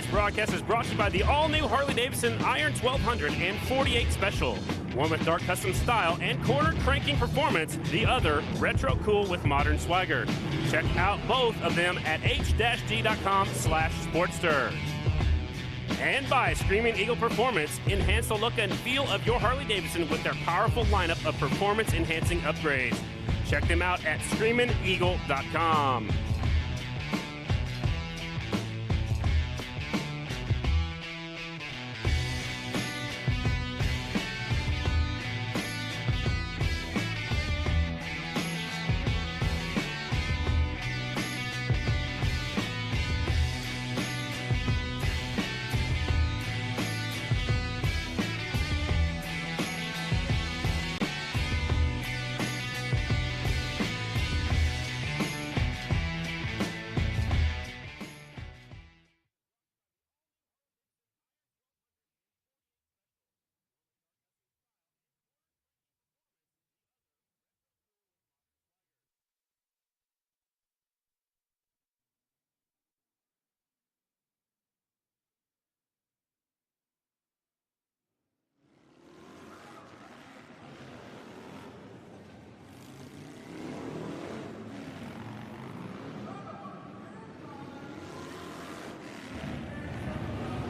Tonight's broadcast is brought to you by the all-new Harley-Davidson Iron 1200 and 48 Special. One with dark custom style and corner cranking performance, the other retro cool with modern swagger. Check out both of them at h-g.com/Sportster. And by Screaming Eagle Performance, enhance the look and feel of your Harley-Davidson with their powerful lineup of performance-enhancing upgrades. Check them out at screamingeagle.com.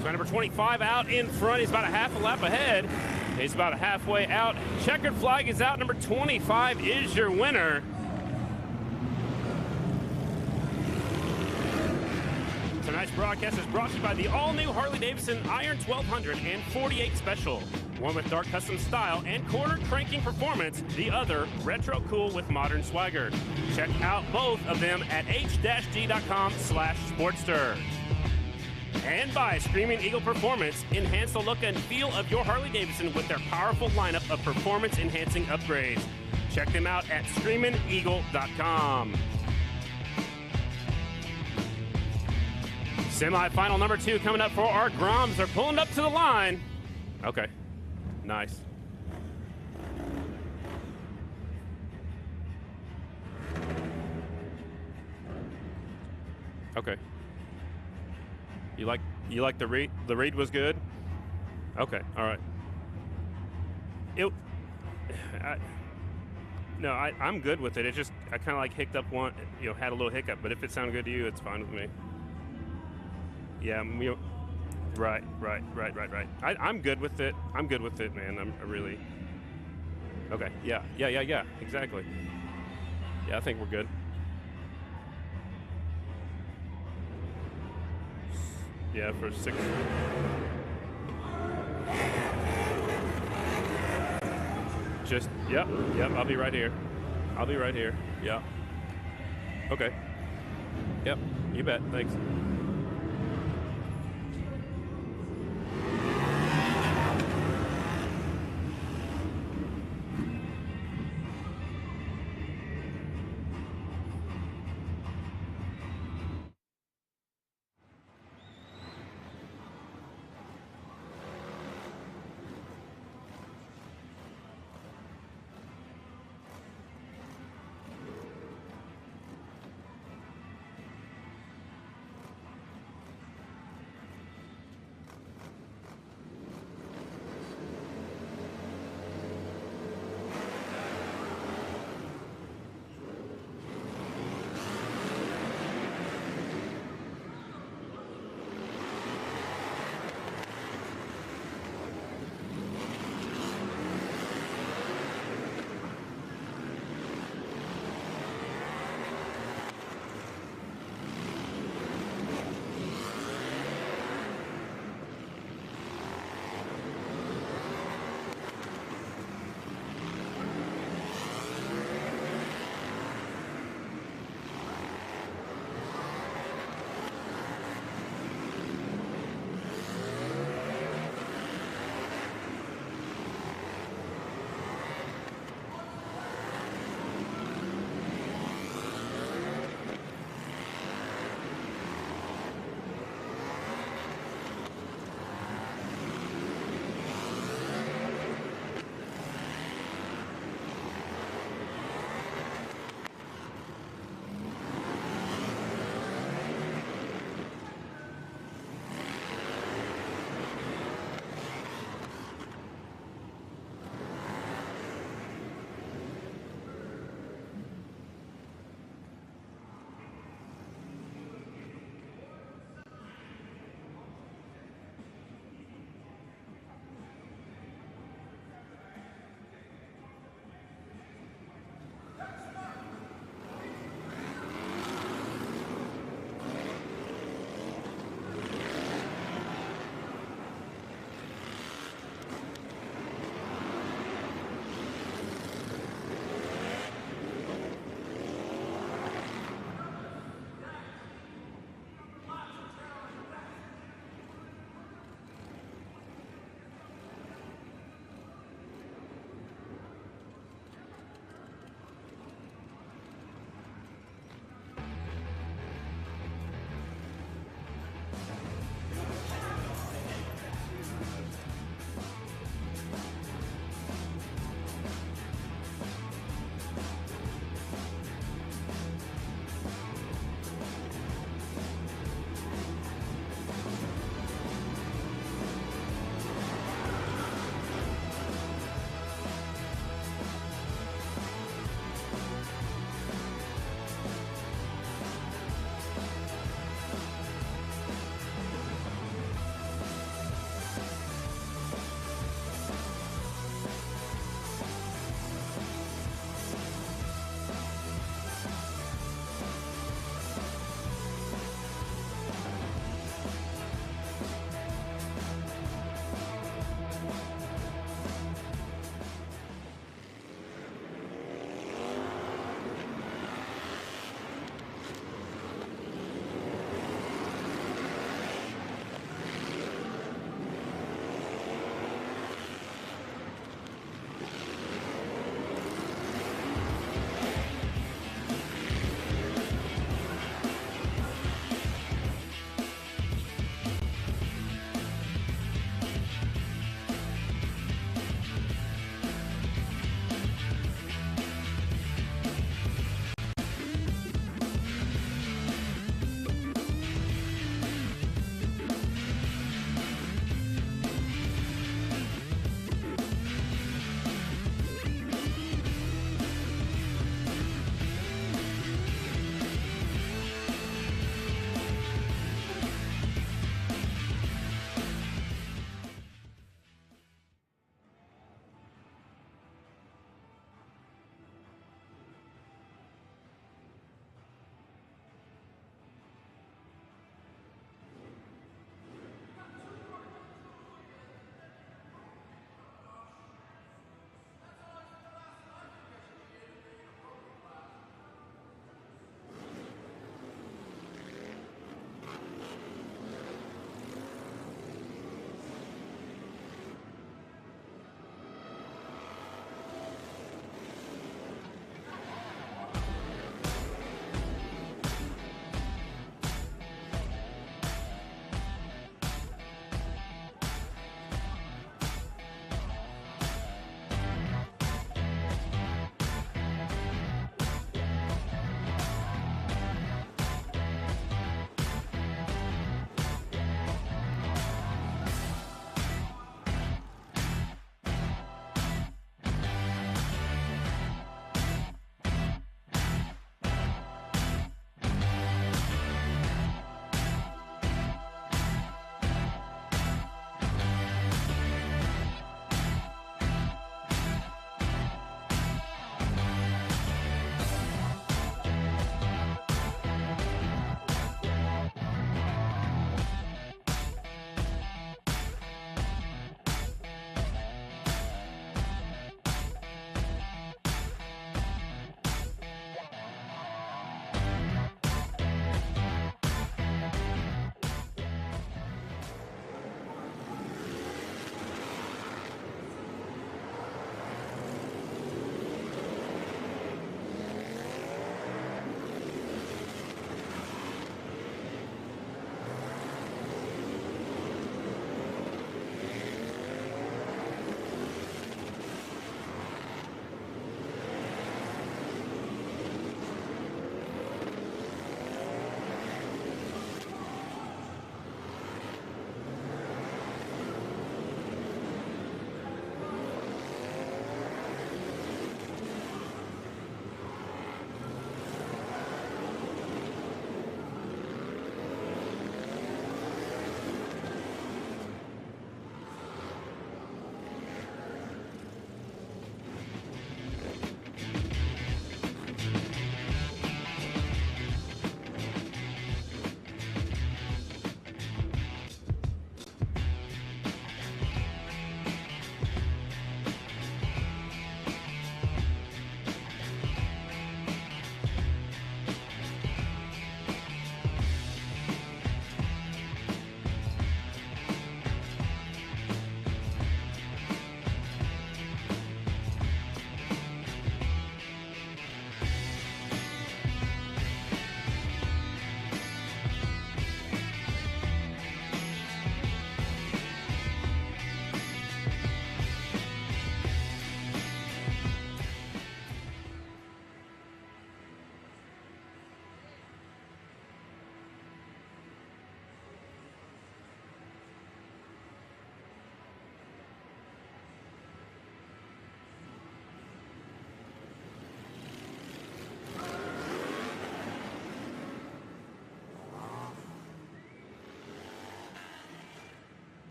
So number 25 out in front. He's about a half a lap ahead. He's about halfway out. Checkered flag is out. Number 25 is your winner. Tonight's broadcast is brought to you by the all-new Harley-Davidson Iron 1200 and 48 Special. One with dark custom style and corner cranking performance, the other retro cool with modern swagger. Check out both of them at h-g.com/Sportster. And by Screaming Eagle Performance, enhance the look and feel of your Harley-Davidson with their powerful lineup of performance-enhancing upgrades. Check them out at screamingeagle.com. Semi-final number 2 coming up for our Groms. They're pulling up to the line. Okay, nice. Okay. You like the read? The read was good? Okay, all right. I'm good with it. It just, I kind of like hiccuped up one, had a little hiccup, but if it sounded good to you, it's fine with me. Yeah, right. I'm good with it. I'm good with it, man. I really, okay, yeah, exactly. Yeah, I think we're good. Yeah, for 6. Just, yep, I'll be right here. Yeah. Okay. Yep, you bet, thanks.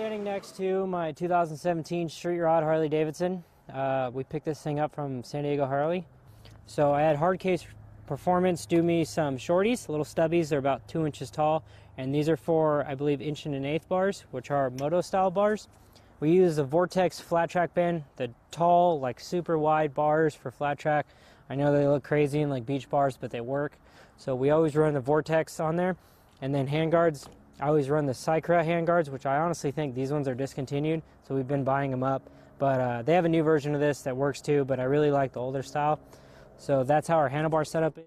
standing next to my 2017 Street Rod Harley Davidson. We picked this thing up from San Diego Harley. So I had Hardcase Performance do me some shorties, little stubbies. They're about 2 inches tall, and these are for, I believe, 1 1/8" bars, which are moto style bars. We use the Vortex flat track bend, the tall, like super wide bars for flat track. I know they look crazy and like beach bars, but they work. So we always run the Vortex on there. And then handguards, I always run the Cycra handguards, which I honestly think these ones are discontinued, so we've been buying them up. But they have a new version of this that works too, but I really like the older style. So that's how our handlebar setup is.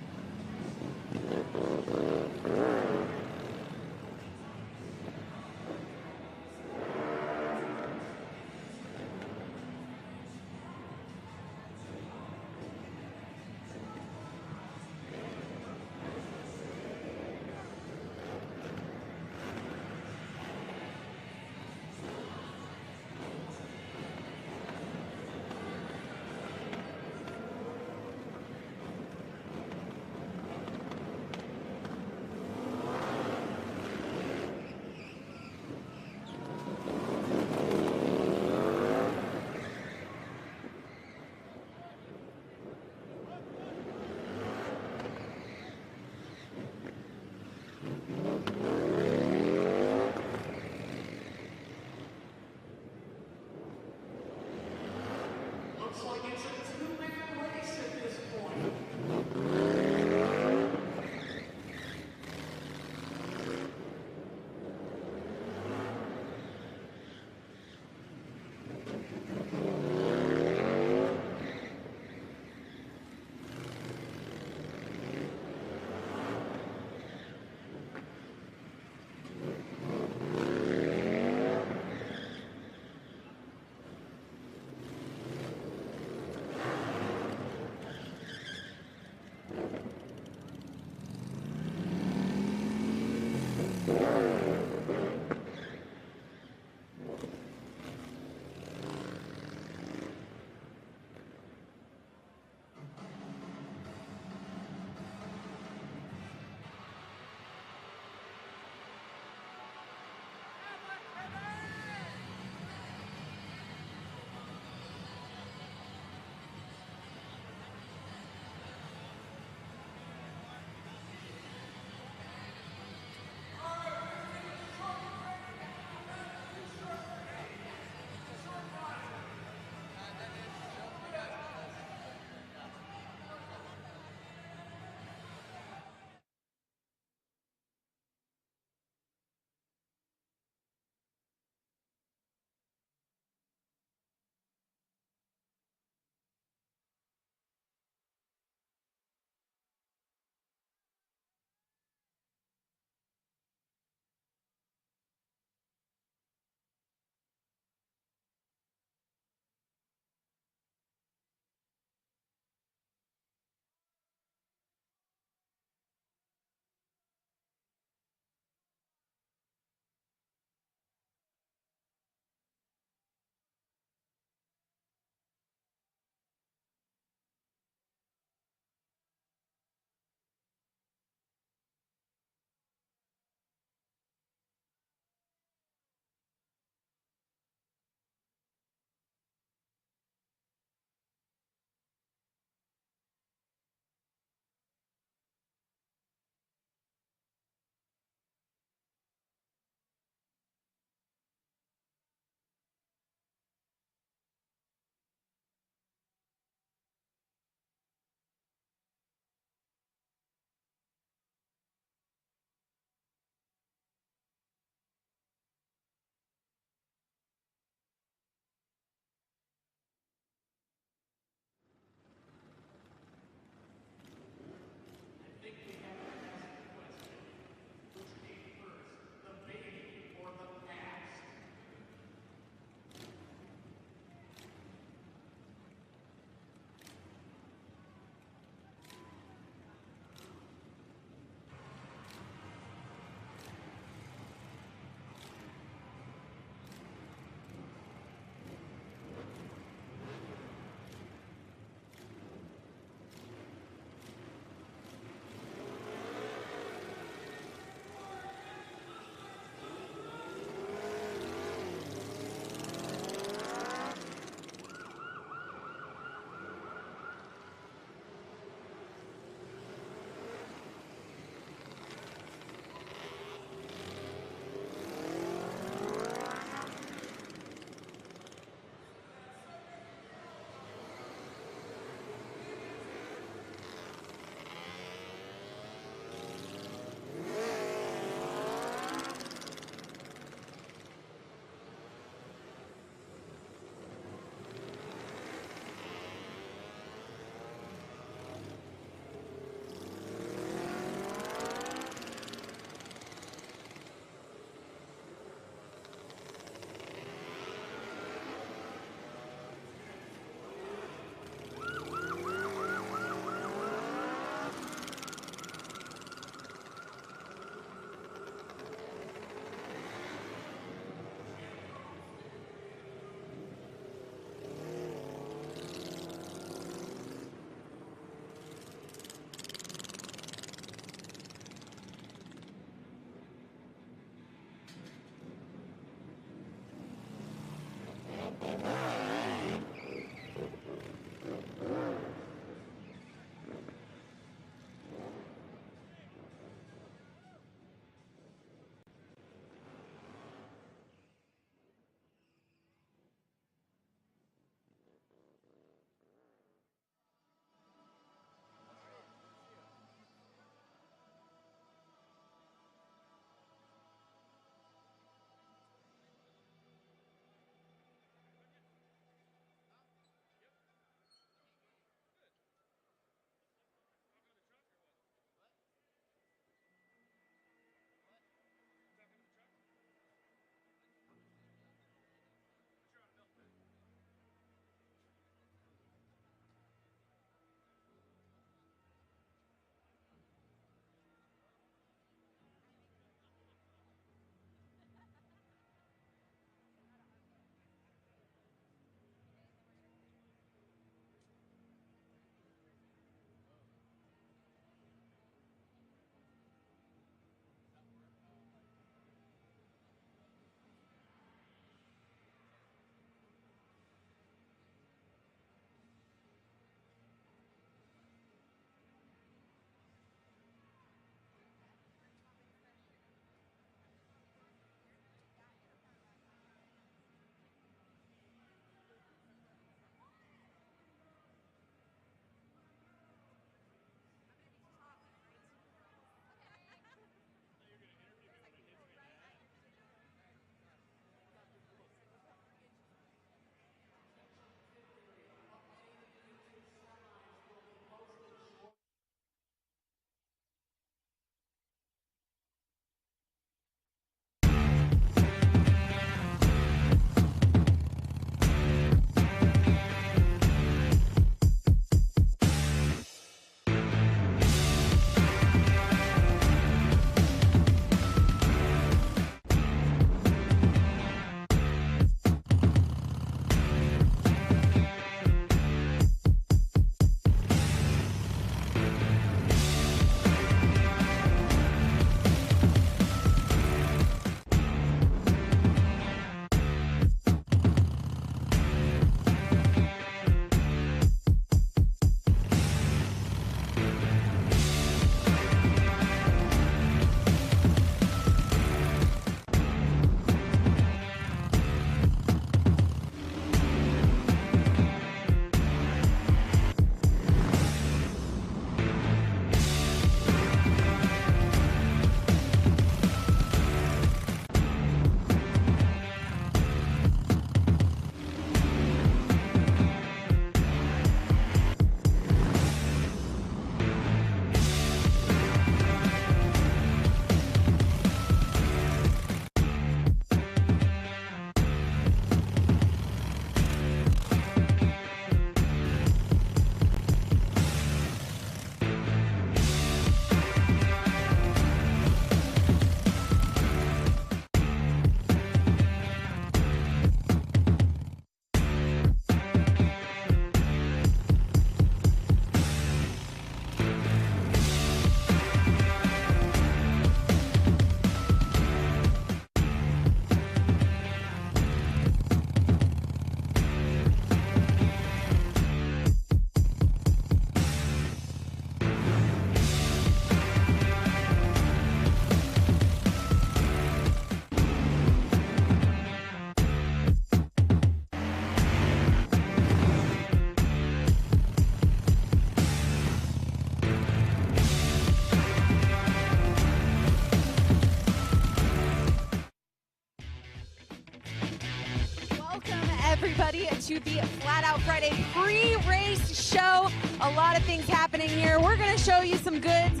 everybody to the Flat Out Friday pre-race show. A lot of things happening here. We're going to show you some goods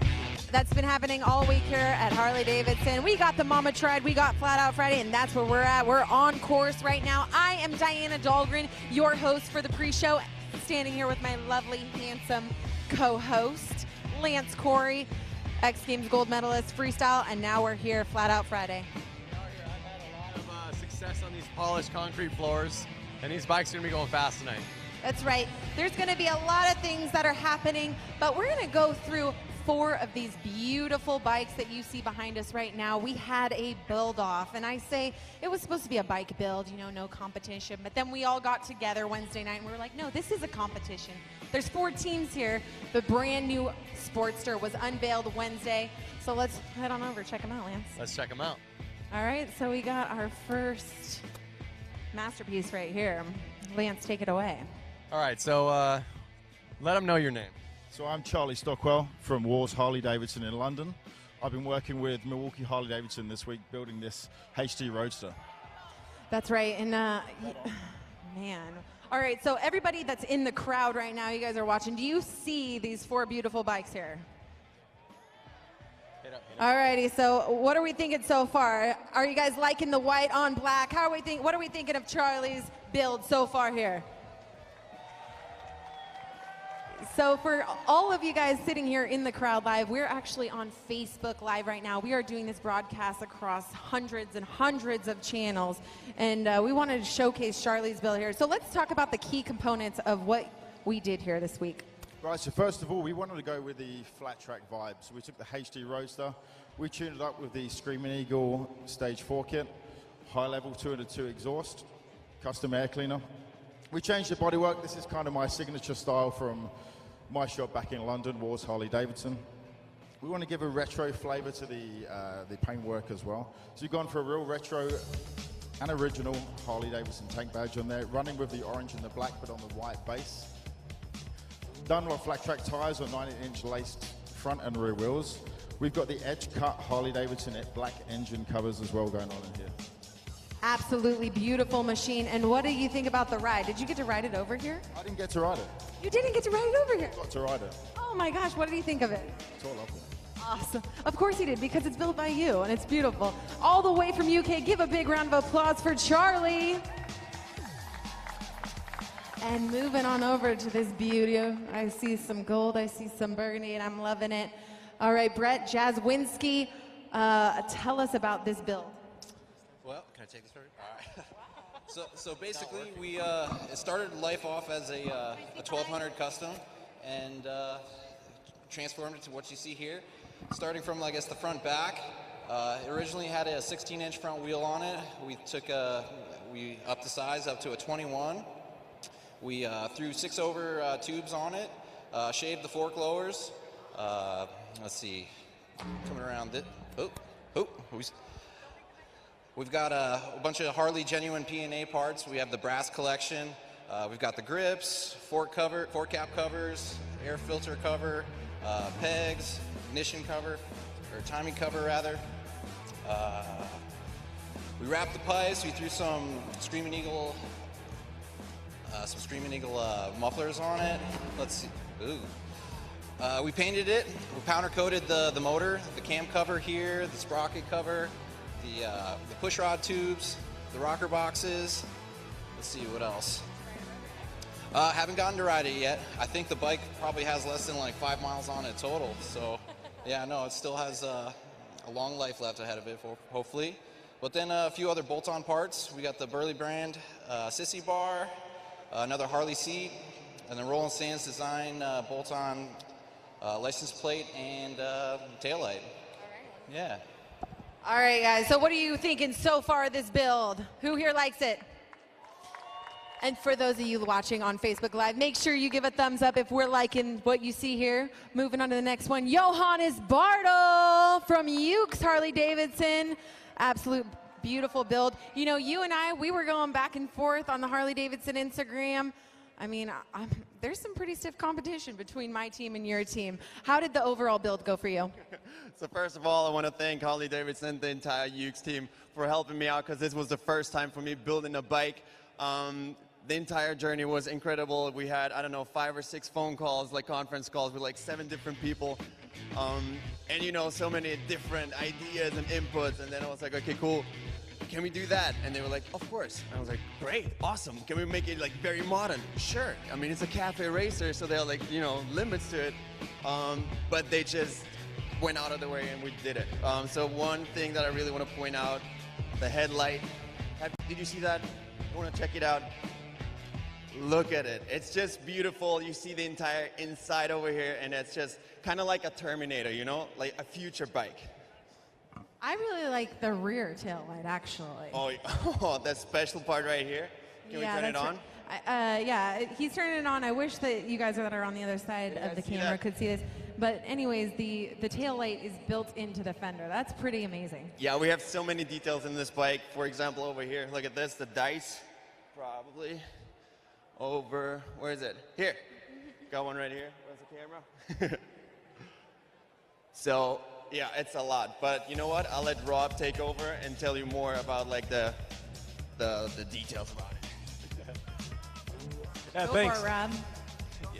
that's been happening all week here at Harley-Davidson. We got the Mama Tried, we got Flat Out Friday, and that's where we're at. We're on course right now. I am Diana Dahlgren, your host for the pre-show, standing here with my lovely, handsome co-host, Lance Corey, X Games gold medalist, freestyle, and now we're here, Flat Out Friday. I've had a lot of success on these polished concrete floors, and these bikes are going to be going fast tonight. That's right. There's going to be a lot of things that are happening, but we're going to go through 4 of these beautiful bikes that you see behind us right now. We had a build off, and I say it was supposed to be a bike build, you know, no competition, but then we all got together Wednesday night and we were like, no, this is a competition. There's 4 teams here. The brand new Sportster was unveiled Wednesday, so let's head on over, check them out, Lance. Let's check them out. All right, so we got our first masterpiece right here. Lance, take it away. All right, so let them know your name. So I'm Charlie Stockwell from Wars Harley-Davidson in London. I've been working with Milwaukee Harley-Davidson this week building this HD Roadster. That's right, and man. All right, so everybody that's in the crowd right now, you guys are watching, do you see these 4 beautiful bikes here? All righty, so what are we thinking so far? Are you guys liking the white on black? What are we thinking of Charlie's build so far here? So for all of you guys sitting here in the crowd live, we're actually on Facebook Live right now. We are doing this broadcast across hundreds and hundreds of channels, and we wanted to showcase Charlie's build here. So let's talk about the key components of what we did here this week. Right, so first of all, we wanted to go with the flat track vibe. So we took the HD Roadster, we tuned it up with the Screaming Eagle Stage 4 kit, high level 202 exhaust, custom air cleaner. We changed the bodywork. This is kind of my signature style from my shop back in London, Wars Harley-Davidson. We want to give a retro flavor to the paintwork as well. So you've gone for a real retro and original Harley-Davidson tank badge on there, running with the orange and the black, but on the white base. Done with flat track tires on 90-inch laced front and rear wheels. We've got the edge cut Harley-Davidson black engine covers as well going on in here. Absolutely beautiful machine. And what do you think about the ride? Did you get to ride it over here? I didn't get to ride it. You didn't get to ride it over here? Got to ride it. Oh my gosh, what did you think of it? It's all lovely. Awesome. Of course he did, because it's built by you and it's beautiful. All the way from UK, give a big round of applause for Charlie. And moving on over to this beauty. I see some gold, I see some burgundy, and I'm loving it. All right, Brett Jaswinski, tell us about this build. Well, can I take this first? All right. So basically, we it started life off as a 1200 custom, and transformed it to what you see here. Starting from, I guess, the front back. It originally had a 16-inch front wheel on it. We upped the size up to a 21. We threw 6-over tubes on it, shaved the fork lowers. Let's see, coming around it. We've got a bunch of Harley genuine P&A parts. We have the brass collection. We've got the grips, fork cap covers, air filter cover, pegs, ignition cover, or timing cover rather. We wrapped the pipes. We threw some Screaming Eagle mufflers on it. Let's see. Ooh. We painted it. We powder coated the motor, the cam cover here, the sprocket cover, the push rod tubes, the rocker boxes. Let's see what else. Haven't gotten to ride it yet. I think the bike probably has less than like 5 miles on it total. So yeah, no, it still has a long life left ahead of it, hopefully. But then a few other bolt-on parts. We got the Burley brand sissy bar, another Harley seat, and the Roland Sands design bolt-on license plate and taillight. Yeah. All right, guys, so what are you thinking so far of this build? Who here likes it? And for those of you watching on Facebook Live, make sure you give a thumbs up if we're liking what you see here. Moving on to the next one, Johannes Bartel from Ukes Harley-Davidson. Absolute beautiful build. You know, you and I, we were going back and forth on the Harley-Davidson Instagram. I mean, there's some pretty stiff competition between my team and your team. How did the overall build go for you? So first of all, I want to thank Harley-Davidson, the entire Ukes team, for helping me out, because this was the first time for me building a bike. The entire journey was incredible. We had, I don't know, 5 or 6 phone calls, like conference calls with like 7 different people. And you know, so many different ideas and inputs. And then I was like, okay, cool. Can we do that? And they were like, of course. And I was like, great, awesome. Can we make it like very modern? Sure. I mean, it's a cafe racer, so there are like, you know, limits to it. But they just went out of the way and we did it. So one thing that I really want to point out, the headlight. Did you see that? I want to check it out. Look at it. It's just beautiful. You see the entire inside over here, and it's just kind of like a Terminator, you know, like a future bike. I really like the rear tail light, actually. Oh, that special part right here. Can we turn it on? Yeah, he's turning it on. I wish that you guys that are on the other side of the camera could see this. But anyways, the tail light is built into the fender. That's pretty amazing. Yeah, we have so many details in this bike. For example, over here, look at this, the dice, probably. Over, where is it? Here, got one right here. Where's the camera? So, yeah, it's a lot. But you know what? I'll let Rob take over and tell you more about like the details about it. Yeah, Go thanks. for it, Rob.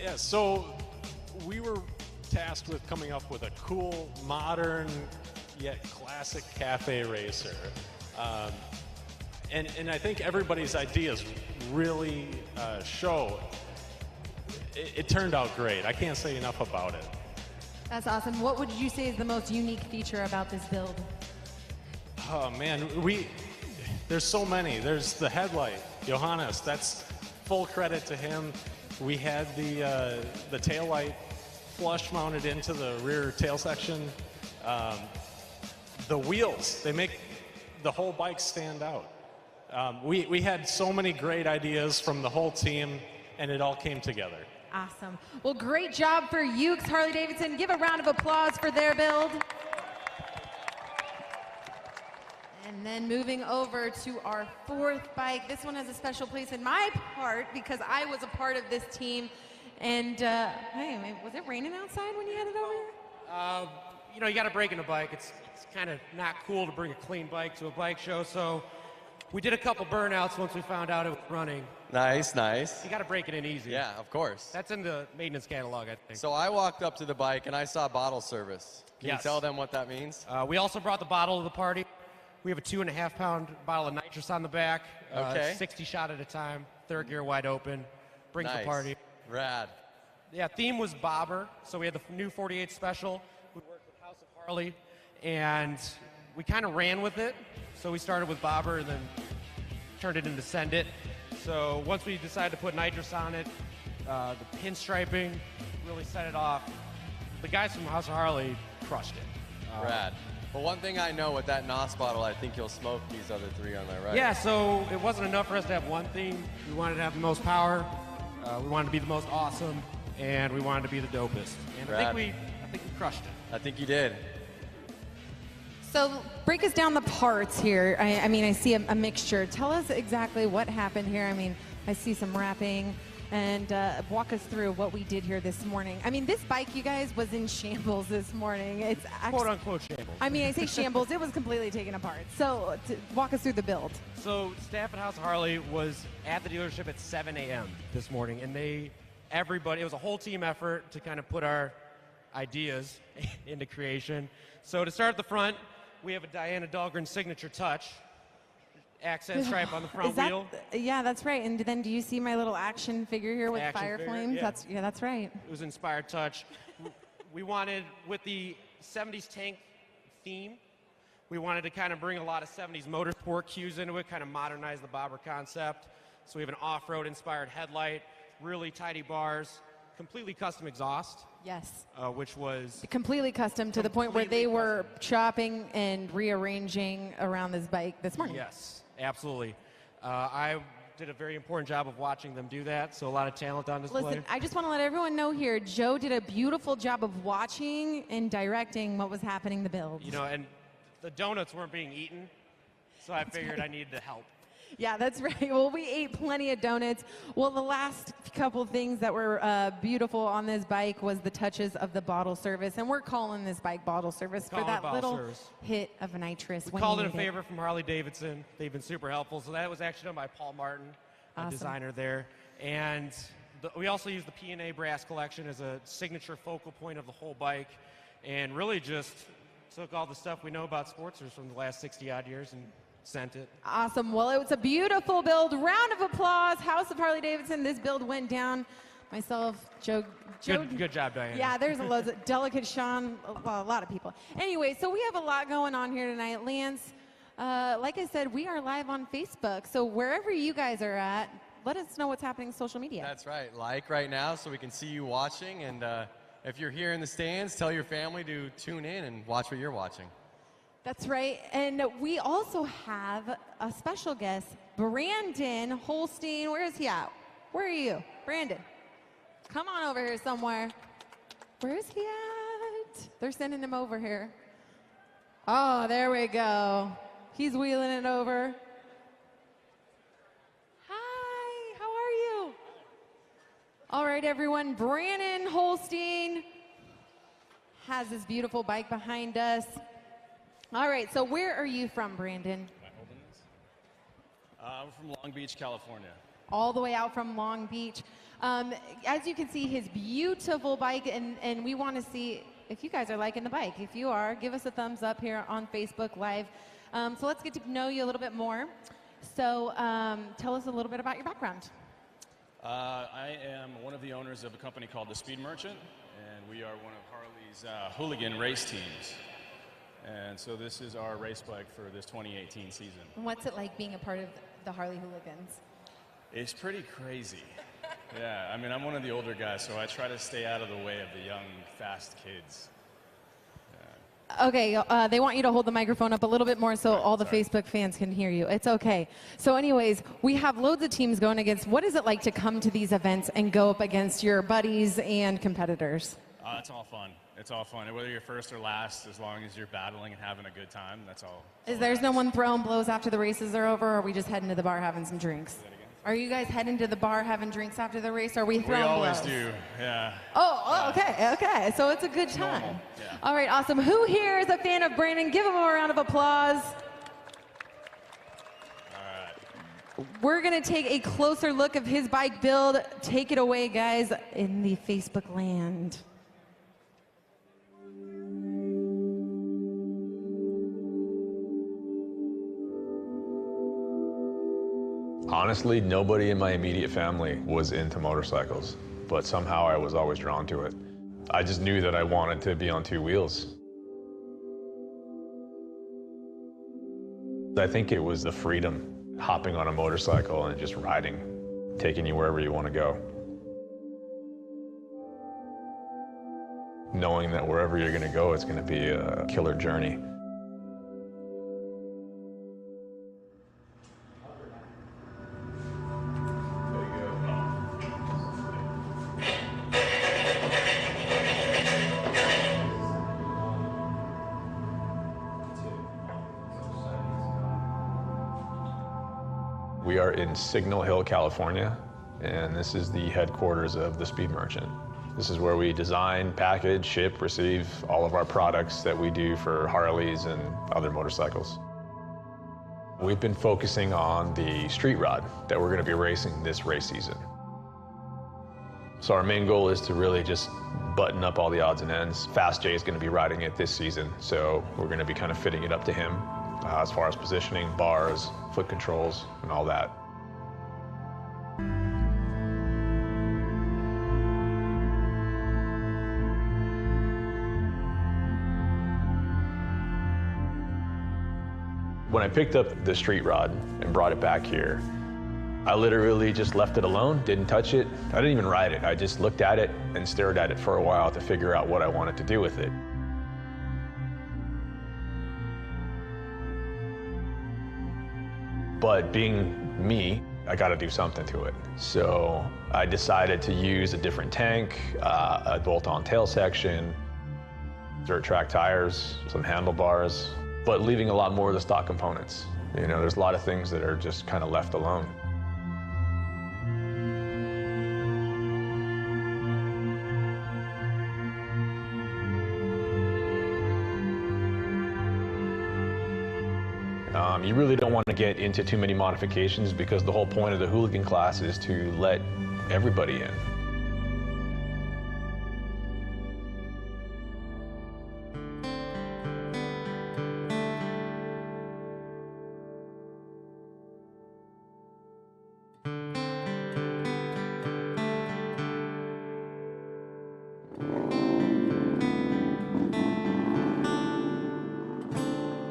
Yeah, so we were tasked with coming up with a cool, modern, yet classic cafe racer. And I think everybody's ideas really show. It turned out great. I can't say enough about it. That's awesome. What would you say is the most unique feature about this build? Oh man, there's so many. There's the headlight, Johannes. That's full credit to him. We had the tail light flush mounted into the rear tail section. The wheels, they make the whole bike stand out. We had so many great ideas from the whole team, and it all came together. Awesome. Well, great job for Ukes Harley-Davidson. Give a round of applause for their build. And then moving over to our 4th bike. This one has a special place in my heart because I was a part of this team. And, hey, was it raining outside when you headed over here? You know, you got to break in a bike. It's kind of not cool to bring a clean bike to a bike show, so we did a couple burnouts once we found out it was running. Nice, nice. You got to break it in easy. Yeah, of course. That's in the maintenance catalog, I think. So I walked up to the bike and I saw bottle service. Can Yes. you tell them what that means? We also brought the bottle to the party. We have a 2.5-pound bottle of nitrous on the back. Okay. 60 shot at a time, 3rd gear wide open. Brings Nice. the party. Rad. Yeah, theme was bobber. So we had the new 48 special. We worked with House of Harley, and we kind of ran with it. So we started with bobber and then turned it into send it. So once we decided to put nitrous on it, the pinstriping really set it off. The guys from House of Harley crushed it. Rad. Well, one thing I know with that NOS bottle, I think you'll smoke these other 3 on there, right? Yeah, so it wasn't enough for us to have one theme. We wanted to have the most power. We wanted to be the most awesome, and we wanted to be the dopest. And I think we crushed it. I think you did. So break us down the parts here. I mean, I see a mixture. Tell us exactly what happened here. I mean, I see some wrapping, and walk us through what we did here this morning. I mean, this bike, you guys, was in shambles this morning. It's actually, Quote unquote shambles. I mean, I say shambles. It was completely taken apart. So walk us through the build. So staff at House of Harley was at the dealership at 7 a.m. this morning, and everybody, it was a whole team effort to kind of put our ideas into creation. So to start at the front, we have a Diana Dahlgren signature touch accent stripe on the front wheel. Yeah, that's right. And then do you see my little action figure here with Action fire figure, flames? yeah. That's right. It was inspired touch. We wanted, with the 70s tank theme, we wanted to kind of bring a lot of 70s motorsport cues into it, kind of modernize the bobber concept. So we have an off-road inspired headlight, really tidy bars, completely custom exhaust. Yes. Which was Completely custom to the point where they were chopping and rearranging around this bike this morning. Yes, absolutely. I did a very important job of watching them do that, so a lot of talent on display. Listen, I just want to let everyone know here, Joe did a beautiful job of watching and directing what was happening in the build. You know, and the donuts weren't being eaten, so I figured I needed to help. Yeah, that's right. Well, we ate plenty of donuts. Well, the last couple things that were beautiful on this bike was the touches of the bottle service, and we're calling this bike bottle service for that little hit of nitrous. We called it a favor from Harley Davidson. They've been super helpful. So that was actually done by Paul Martin. a designer there. And we also use the P&A brass collection as a signature focal point of the whole bike, and really just took all the stuff we know about Sportsters from the last 60-odd years and sent it. Awesome. Well, it was a beautiful build. Round of applause, House of Harley-Davidson. This build went down. Myself, Joe. Good job, Diana. Yeah, there's a lot of Delicate Sean, well, a lot of people. Anyway, so we have a lot going on here tonight. Lance, like I said, we are live on Facebook. So wherever you guys are at, let us know what's happening on social media. That's right. Like right now so we can see you watching. And if you're here in the stands, tell your family to tune in and watch what you're watching. That's right. And we also have a special guest, Brandon Holstein. Where is he at? Where are you? Brandon, come on over here somewhere. Where is he at? They're sending him over here. Oh, there we go. He's wheeling it over. Hi, how are you? All right, everyone. Brandon Holstein has this beautiful bike behind us. All right, so where are you from, Brandon? Am I holding this? I'm from Long Beach, California. All the way out from Long Beach. As you can see, his beautiful bike, and we want to see if you guys are liking the bike. If you are, give us a thumbs up here on Facebook Live. So let's get to know you a little bit more. So tell us a little bit about your background. I am one of the owners of a company called The Speed Merchant, and we are one of Harley's hooligan race teams. And so this is our race bike for this 2018 season. And what's it like being a part of the Harley Hooligans? It's pretty crazy. Yeah, I mean, I'm one of the older guys, so I try to stay out of the way of the young, fast kids. Okay, they want you to hold the microphone up a little bit more so all the Facebook fans can hear you. It's okay. So anyways, we have loads of teams going against. What is it like to come to these events and go up against your buddies and competitors? It's all fun. It's all fun. Whether you're first or last, as long as you're battling and having a good time, that's all. There's no one throwing blows after the races are over, or are we just heading to the bar having some drinks? Are you guys heading to the bar having drinks after the race? Or are we throwing blows? We always do, yeah. Oh, okay. So it's a good time. Yeah. All right, awesome. Who here is a fan of Brandon? Give him a round of applause. We're going to take a closer look of his bike build. Take it away, guys, in the Facebook land. Honestly, nobody in my immediate family was into motorcycles, but somehow I was always drawn to it. I just knew that I wanted to be on two wheels. I think it was the freedom, hopping on a motorcycle and just riding, taking you wherever you want to go. Knowing that wherever you're going to go, it's going to be a killer journey. We are in Signal Hill, California, and this is the headquarters of the Speed Merchant. This is where we design, package, ship, receive all of our products that we do for Harleys and other motorcycles. We've been focusing on the street rod that we're going to be racing this race season. So our main goal is to really just button up all the odds and ends. Fast J is going to be riding it this season, so we're going to be kind of fitting it up to him as far as positioning, bars, foot controls, and all that. When I picked up the street rod and brought it back here, I literally just left it alone, didn't touch it. I didn't even ride it. I just looked at it and stared at it for a while to figure out what I wanted to do with it. But being me, I got to do something to it. So I decided to use a different tank, a bolt-on tail section, dirt track tires, some handlebars, but leaving a lot more of the stock components. You know, there's a lot of things that are just kind of left alone. You really don't want to get into too many modifications because the whole point of the hooligan class is to let everybody in.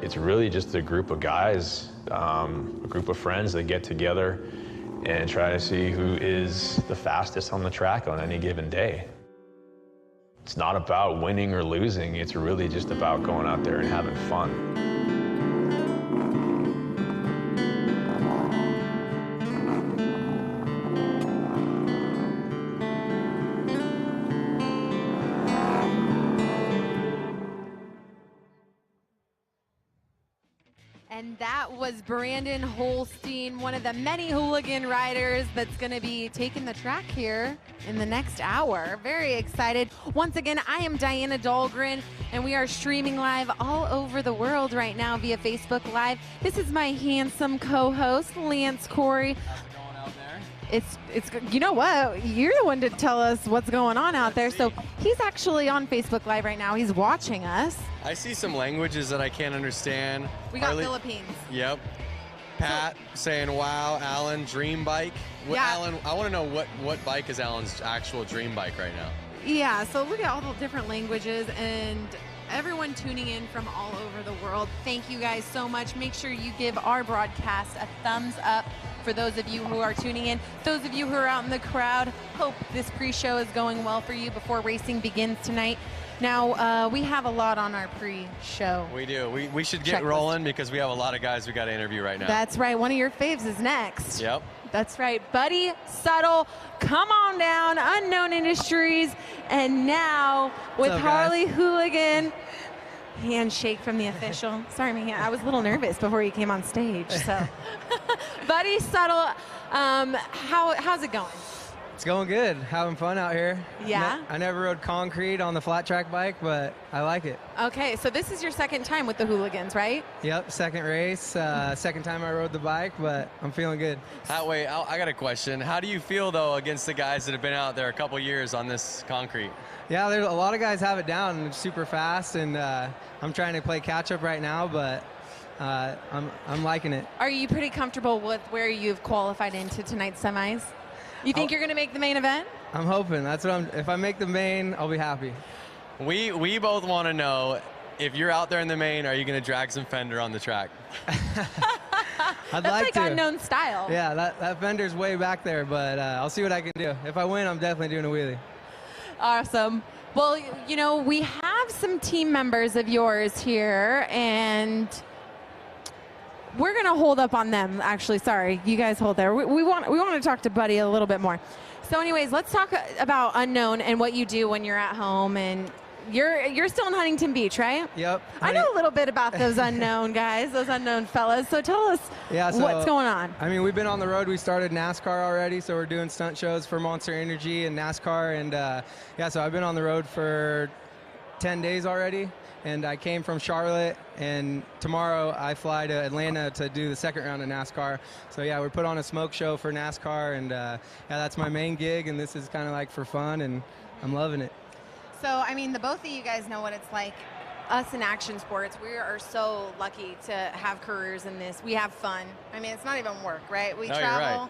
It's really just a group of guys, a group of friends that get together and try to see who is the fastest on the track on any given day. It's not about winning or losing, it's really just about going out there and having fun. And that was Brandon Holstein, one of the many hooligan riders that's going to be taking the track here in the next hour. Very excited. Once again, I am Diana Dahlgren, and we are streaming live all over the world right now via Facebook Live. This is my handsome co-host, Lance Corey. It's you know what? You're the one to tell us what's going on out there. So he's actually on Facebook Live right now. He's watching us. I see some languages that I can't understand. We got Philippines. Yep. Pat saying, wow, Alan, dream bike. Yeah. Alan, I want to know what bike is Alan's actual dream bike right now? Yeah, so look at all the different languages and everyone tuning in from all over the world. Thank you guys so much. Make sure you give our broadcast a thumbs up for those of you who are tuning in. Those of you who are out in the crowd, hope this pre-show is going well for you before racing begins tonight. Now, we have a lot on our pre-show. We do. We should get rolling because we have a lot of guys we got to interview right now. That's right. One of your faves is next. Yep. That's right. Buddy Suttle, come on down, Unknown Industries. And now with Harley Hooligan, handshake from the official. Sorry, man, I was a little nervous before you came on stage. So, Buddy Suttle, how's it going? It's going good. Having fun out here. Yeah? I never rode concrete on the flat track bike, but I like it. Okay, so this is your second time with the Hooligans, right? Yep, second race. Second time I rode the bike, but I'm feeling good. Wait, I got a question. How do you feel, though, against the guys that have been out there a couple years on this concrete? Yeah, there's a lot of guys have it down and it's super fast, and I'm trying to play catch up right now, but I'm liking it. Are you pretty comfortable with where you've qualified into tonight's semis? You think you're going to make the main event? I'm hoping. That's what if I make the main, I'll be happy. We both want to know, if you're out there in the main, are you going to drag some fender on the track? I'd That's like to. Unknown style. Yeah, that fender's way back there, but I'll see what I can do. If I win, I'm definitely doing a wheelie. Awesome. Well, you know, we have some team members of yours here, and we're going to hold up on them, actually. Sorry, you guys hold there. We want to talk to Buddy a little bit more. So anyways, let's talk about Unknown and what you do when you're at home. And you're still in Huntington Beach, right? Yep. I know a little bit about those Unknown guys, those Unknown fellas. So tell us what's going on. I mean, we've been on the road. We started NASCAR already, so we're doing stunt shows for Monster Energy and NASCAR. And yeah, so I've been on the road for 10 days already. And I came from Charlotte, and tomorrow I fly to Atlanta to do the second round of NASCAR. So yeah, we put on a smoke show for NASCAR, and yeah, that's my main gig, and this is kind of like for fun, and I'm loving it. So, I mean, the both of you guys know what it's like. Us in action sports, we are so lucky to have careers in this. We have fun. I mean, it's not even work, right? We travel.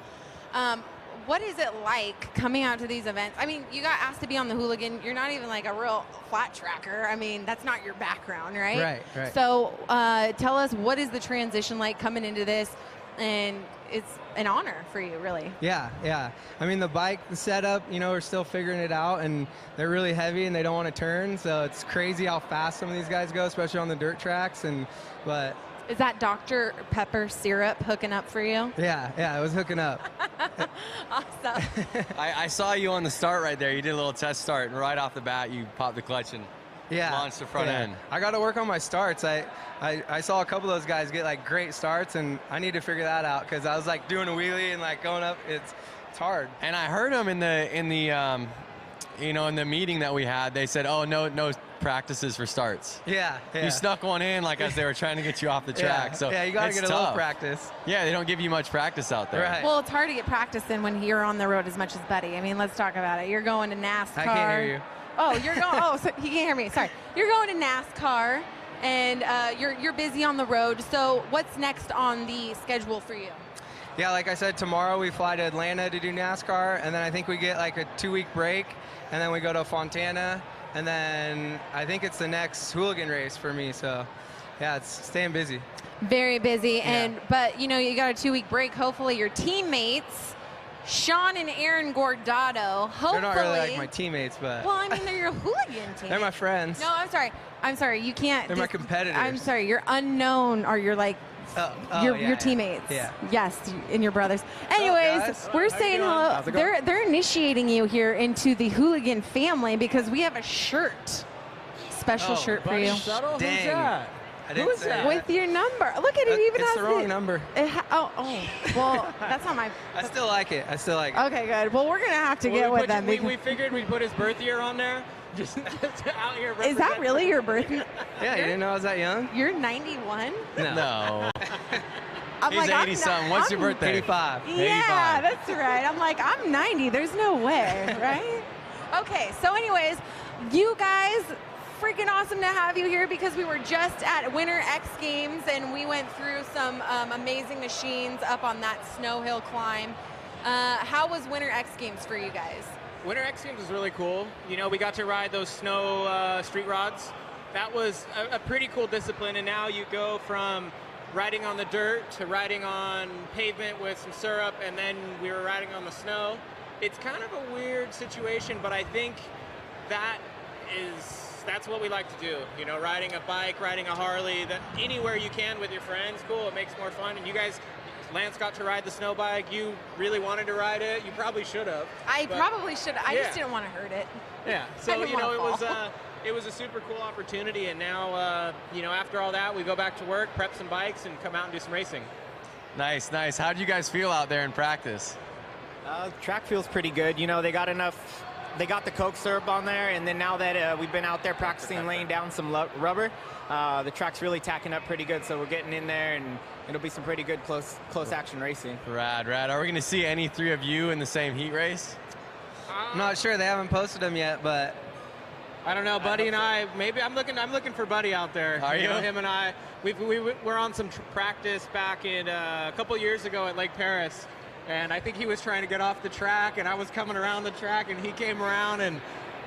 Right. What is it like coming out to these events? I mean, you got asked to be on the Hooligan. You're not even like a real flat tracker. I mean, that's not your background, right? Right. So tell us, what is the transition like coming into this? And it's an honor for you, really. Yeah. I mean, the bike, the setup, you know, we're still figuring it out, and they're really heavy and they don't want to turn. So it's crazy how fast some of these guys go, especially on the dirt tracks. But is that Dr. Pepper syrup hooking up for you? Yeah, it was hooking up. Awesome. I saw you on the start right there. You did a little test start, and right off the bat, you popped the clutch and launched the front end. I got to work on my starts. I saw a couple of those guys get like great starts, and I need to figure that out because I was like doing a wheelie and like going up. It's hard. And I heard them in the you know, in the meeting that we had, they said, oh, no practices for starts. Yeah. You snuck one in like as they were trying to get you off the track. So yeah, you got to it's get a little tough. practice. Yeah, they don't give you much practice out there. Right. Well, it's hard to get practice in when you're on the road as much as Buddy. I mean, let's talk about it. You're going to NASCAR. I can't hear you. Oh, you're going. Oh, so he can't hear me. Sorry. You're going to NASCAR, and you're busy on the road. So, what's next on the schedule for you? Yeah, like I said, tomorrow we fly to Atlanta to do NASCAR, and then I think we get like a 2-week break, and then we go to Fontana, and then I think it's the next Hooligan race for me. So, yeah, it's staying busy. Very busy, but you know, you got a 2-week break. Hopefully, your teammates, Sean and Aaron Gordado, hopefully. They're not really like my teammates, but. Well, I mean, they're your hooligan team. They're my friends. No, I'm sorry. I'm sorry. You can't. They're my competitors. I'm sorry. You're unknown, or you're like. Your teammates. Yeah. Yes, and your brothers. Anyways, we're saying hello. They're initiating you here into the hooligan family because we have a shirt. Special shirt for you. Dang. Who's that? I didn't say that. With your number. Look at it. Even it's has the wrong number. Well, that's not my. I still like it. Okay, good. Well, we're gonna have to get with them. We figured we'd put his birth year on there. Just out here. Is that really your birthday? Yeah, you didn't know I was that young? You're 91? No. I'm He's like, 80-something. What's your birthday? 85. Yeah, that's right. I'm like, I'm 90. There's no way, right? Okay, so anyways, you guys, freaking awesome to have you here because we were just at Winter X Games and we went through some amazing machines up on that snow hill climb. How was Winter X Games for you guys? Winter X Games was really cool. You know, we got to ride those snow street rods. That was a pretty cool discipline, and now you go from riding on the dirt to riding on pavement with some syrup, and then we were riding on the snow. It's kind of a weird situation, but I think that's what we like to do. You know, riding a bike, riding a Harley, anywhere you can with your friends, cool, it makes more fun. And you guys, Lance got to ride the snow bike. You really wanted to ride it. You probably should have. I probably should have. I just didn't want to hurt it. Yeah. So, you know, it was a super cool opportunity. And now, you know, after all that, we go back to work, prep some bikes, and come out and do some racing. Nice. How do you guys feel out there in practice? Track feels pretty good. You know, they got the Coke syrup on there, and then now that we've been out there practicing laying down some rubber, the track's really tacking up pretty good, so we're getting in there, and it'll be some pretty good close action racing. Rad. Are we going to see any three of you in the same heat race? I'm not sure. They haven't posted them yet, but I don't know. Buddy and I, maybe I'm looking for Buddy out there. Are you? Know, him and I, we were on some practice back in a couple years ago at Lake Paris. And I think he was trying to get off the track, and I was coming around the track, and he came around, and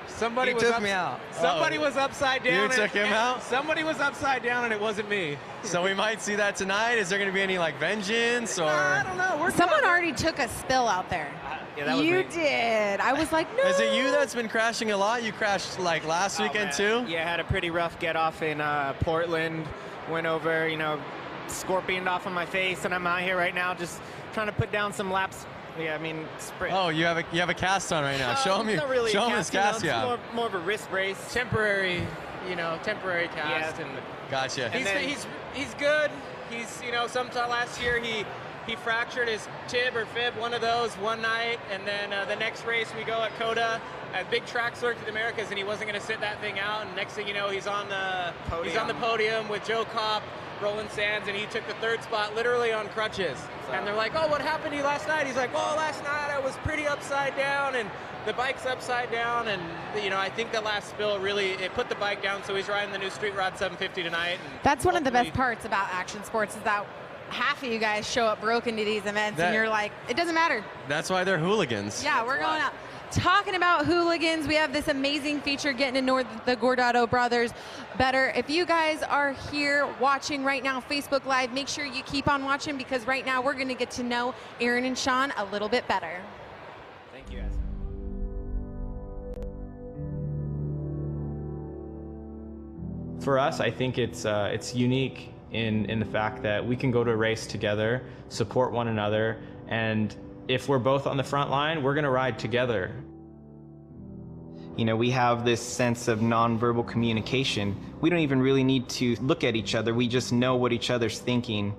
somebody took me out. Somebody was upside down. You took him out? Somebody was upside down, and it wasn't me. So we might see that tonight. Is there going to be any like vengeance or? I don't know. Someone already took a spill out there. Yeah, that was you me. did. I was like, no. Is it you that's been crashing a lot? You crashed like last weekend too? Yeah, I had a pretty rough get off in Portland. Went over, you know, scorpioned off on my face, and I'm out here right now just trying to put down some laps. Yeah, I mean, sprint. Oh, you have a cast on right now. Show him really show him his cast. You know, it's more of a wrist brace. Temporary cast. Yeah. And Gotcha. He's good. He's, you know, sometime last year he fractured his tib or fib, one of those, one night, and then the next race we go at COTA, a big track circuit of the Americas, and he wasn't going to sit that thing out. And next thing you know, he's on the podium with Joe Kopp, Roland Sands, and he took the third spot literally on crutches. And they're like, oh, what happened to you last night? He's like, well, last night I was pretty upside down, and the bike's upside down, and you know, I think the last spill really, it put the bike down, so he's riding the new Street Rod 750 tonight. And that's one of the best parts about action sports is that half of you guys show up broken to these events, and you're like, it doesn't matter. That's why they're hooligans. Yeah, we're going out. Talking about hooligans, we have this amazing feature getting to know the Gordado brothers better. If you guys are here watching right now, Facebook Live, make sure you keep on watching because right now we're going to get to know Aaron and Sean a little bit better. Thank you, guys. For us, I think it's unique in the fact that we can go to a race together, support one another, and if we're both on the front line, we're going to ride together. You know, we have this sense of nonverbal communication. We don't even really need to look at each other. We just know what each other's thinking.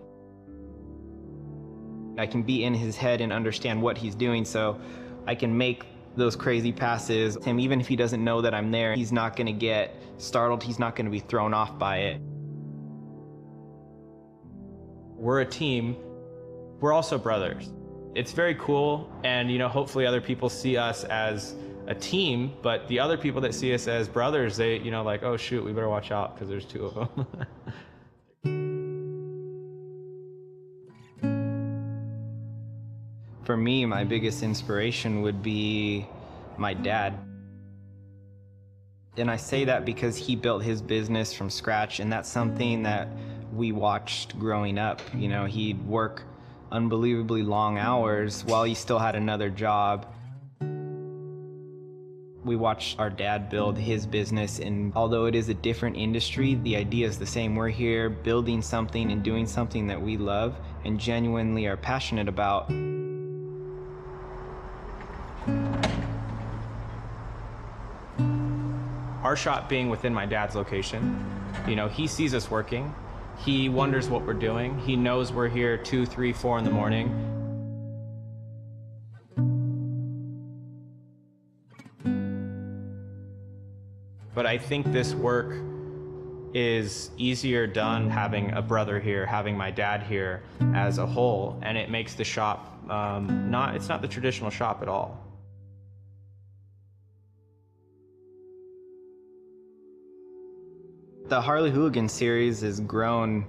I can be in his head and understand what he's doing, so I can make those crazy passes. Him, even if he doesn't know that I'm there, he's not going to get startled. He's not going to be thrown off by it. We're a team. We're also brothers. It's very cool, and hopefully other people see us as a team, but the other people that see us as brothers, they, like, oh shoot, we better watch out because there's two of them. For me, my biggest inspiration would be my dad. And I say that because he built his business from scratch, and that's something that we watched growing up. He'd work unbelievably long hours while he still had another job. We watched our dad build his business, and although it is a different industry, the idea is the same. We're here building something and doing something that we love and genuinely are passionate about. Our shop being within my dad's location, he sees us working. He wonders what we're doing. He knows we're here 2, 3, 4 in the morning. But I think this work is easier done having a brother here, having my dad here as a whole, and it makes the shop it's not the traditional shop at all. The Harley Hooligan series has grown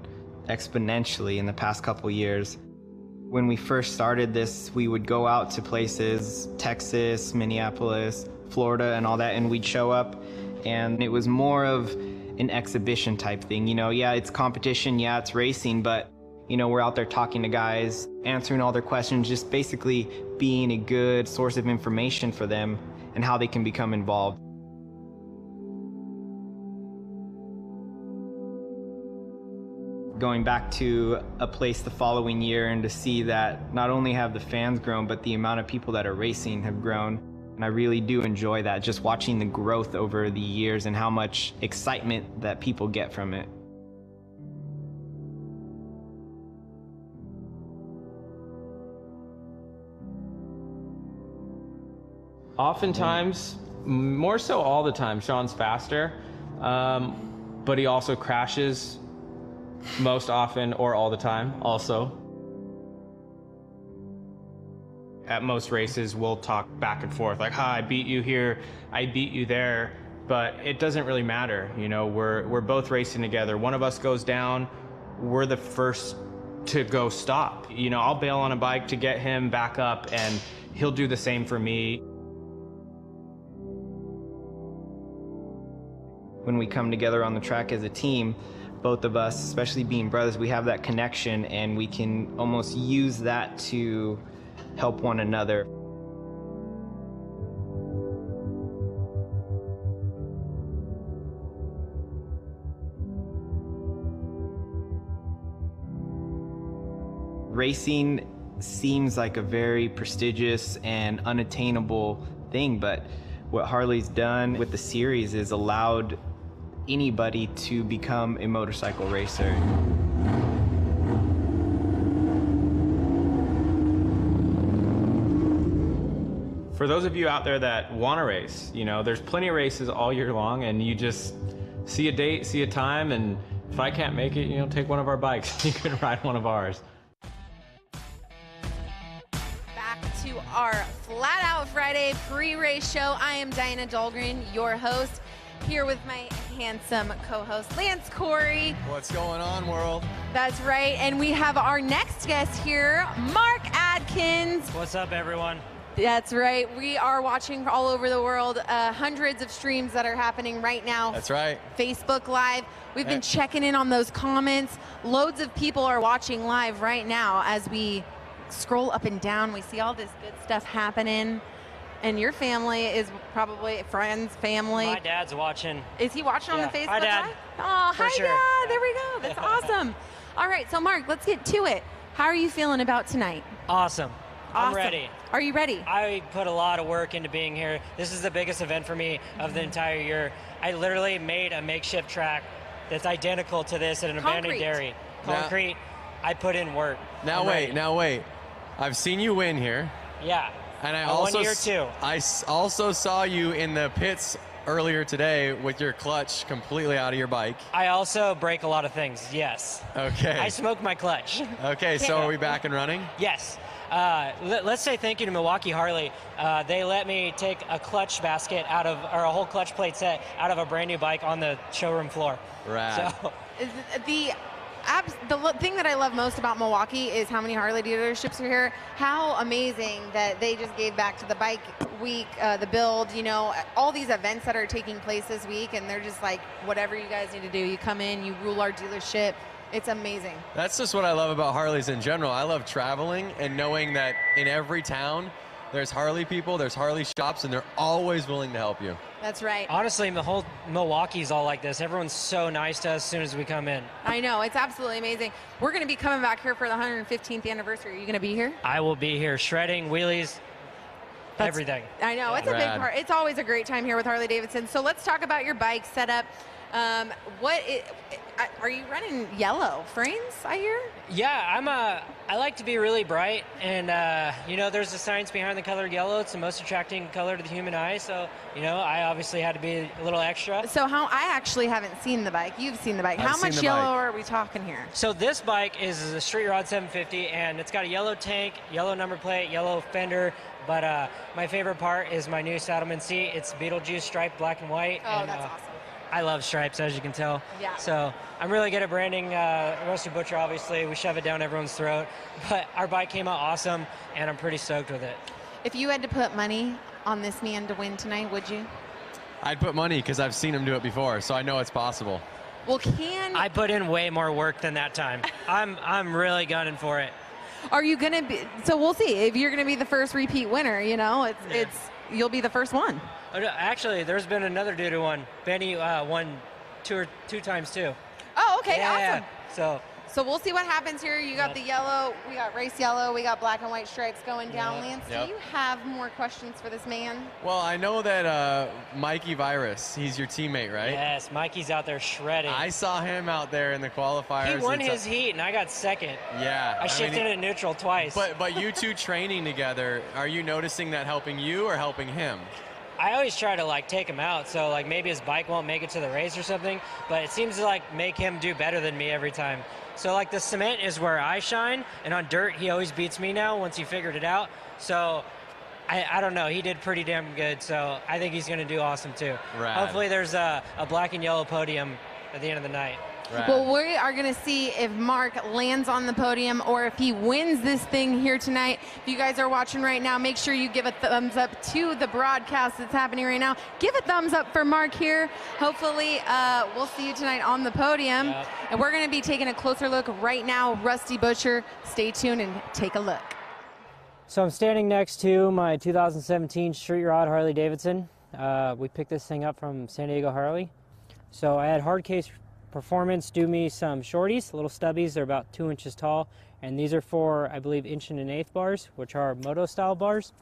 exponentially in the past couple years. When we first started this, we would go out to places, Texas, Minneapolis, Florida, and all that, and we'd show up, and it was more of an exhibition type thing. Yeah, it's competition, yeah, it's racing, but we're out there talking to guys, answering all their questions, just basically being a good source of information for them and how they can become involved. Going back to a place the following year and to see that not only have the fans grown, but the amount of people that are racing have grown. And I really do enjoy that, just watching the growth over the years and how much excitement that people get from it. Oftentimes, more so all the time, Sean's faster, but he also crashes most often or all the time also. At most races, we'll talk back and forth, like, hi, I beat you here, I beat you there, but it doesn't really matter. We're both racing together. One of us goes down, we're the first to go stop. I'll bail on a bike to get him back up, and he'll do the same for me. When we come together on the track as a team, both of us, especially being brothers, we have that connection, and we can almost use that to help one another. Racing seems like a very prestigious and unattainable thing, but what Harley's done with the series is allowed anybody to become a motorcycle racer. For those of you out there that want to race, there's plenty of races all year long, and you just see a date, see a time, and if I can't make it, take one of our bikes. You can ride one of ours. Back to our Flat Out Friday pre-race show. I am Diana Dahlgren, your host, here with my handsome co-host, Lance Corey. What's going on, world? That's right, and we have our next guest here, Mark Adkins. What's up, everyone? That's right. We are watching all over the world, hundreds of streams that are happening right now. That's right. Facebook Live. We've been checking in on those comments. Loads of people are watching live right now as we scroll up and down. We see all this good stuff happening. And your family is probably friends, family. My dad's watching. Is he watching on the Facebook Hi, Dad. Live? Oh, For hi, sure. Dad. There we go. That's awesome. All right, so Mark, let's get to it. How are you feeling about tonight? Awesome. I'm ready. Are you ready? I put a lot of work into being here. This is the biggest event for me of the entire year. I literally made a makeshift track that's identical to this at an abandoned dairy. Concrete. I put in work. Now wait. I've seen you win here. Yeah. And I One also year too. also saw you in the pits earlier today with your clutch completely out of your bike. I also break a lot of things, yes. Okay. I smoke my clutch. Okay, so are we back and running? Yes. Let's say thank you to Milwaukee Harley. They let me take a clutch basket or a whole clutch plate set out of a brand new bike on the showroom floor. Rad. So, The thing that I love most about Milwaukee is how many Harley dealerships are here. How amazing that they just gave back to the bike week, the build, you know, all these events that are taking place this week, and they're just like, whatever you guys need to do, you come in, you rule our dealership. It's amazing. That's just what I love about Harleys in general. I love traveling and knowing that in every town there's Harley people, there's Harley shops, and they're always willing to help you. That's right. honestly, the whole Milwaukee's all like this. Everyone's so nice to us as soon as we come in. I know, it's absolutely amazing. We're going to be coming back here for the 115th anniversary. Are you going to be here? I will be here shredding, wheelies, everything. I know, it's a big part. It's always a great time here with Harley Davidson. So let's talk about your bike setup. Are you running yellow frames, I hear? Yeah, I like to be really bright, and you know, there's a science behind the color yellow. It's the most attracting color to the human eye, so you know, I obviously had to be a little extra. So I actually haven't seen the bike. You've seen the bike. How much yellow are we talking here? So this bike is a Street Rod 750, and it's got a yellow tank, yellow number plate, yellow fender. But my favorite part is my new Saddleman seat. It's Beetlejuice striped black and white. Oh, and, that's awesome. I love stripes, as you can tell. Yeah. So I'm really good at branding. Rusty Butcher, obviously, we shove it down everyone's throat. But our bike came out awesome, and I'm pretty stoked with it. If you had to put money on this man to win tonight, would you? I'd put money because I've seen him do it before, so I know it's possible. Well, I put in way more work than that time. I'm really gunning for it. Are you gonna be? So we'll see if you're gonna be the first repeat winner. You know, you'll be the first one. Actually, there's been another dude who won. Benny won two times too. Oh, okay, yeah, awesome. So we'll see what happens here. You got the yellow, we got race yellow, we got black and white stripes going down. Lance, do you have more questions for this man? Well, I know that Mikey Virus, he's your teammate, right? Yes, Mikey's out there shredding. I saw him out there in the qualifiers. He won his heat, and I got second. Yeah. I shifted it neutral twice. But you two training together, are you noticing that helping you or helping him? I always try to like take him out, so like maybe his bike won't make it to the race or something, but it seems to like make him do better than me every time. So like the cement is where I shine, and on dirt he always beats me now once he figured it out. So I don't know, he did pretty damn good, so I think he's going to do awesome too. Rad. Hopefully there's a black and yellow podium at the end of the night. Rad. Well, we are going to see if Mark lands on the podium or if he wins this thing here tonight. If you guys are watching right now, make sure you give a thumbs up to the broadcast that's happening right now. Give a thumbs up for Mark here. Hopefully, we'll see you tonight on the podium. Yep. And we're going to be taking a closer look right now. Rusty Butcher, stay tuned and take a look. So I'm standing next to my 2017 Street Rod Harley Davidson. We picked this thing up from San Diego Harley. So I had Hardcase Performance do me some shorties, little stubbies. They're about 2 inches tall, and these are for, I believe, 1 1/8 bars, which are moto style bars.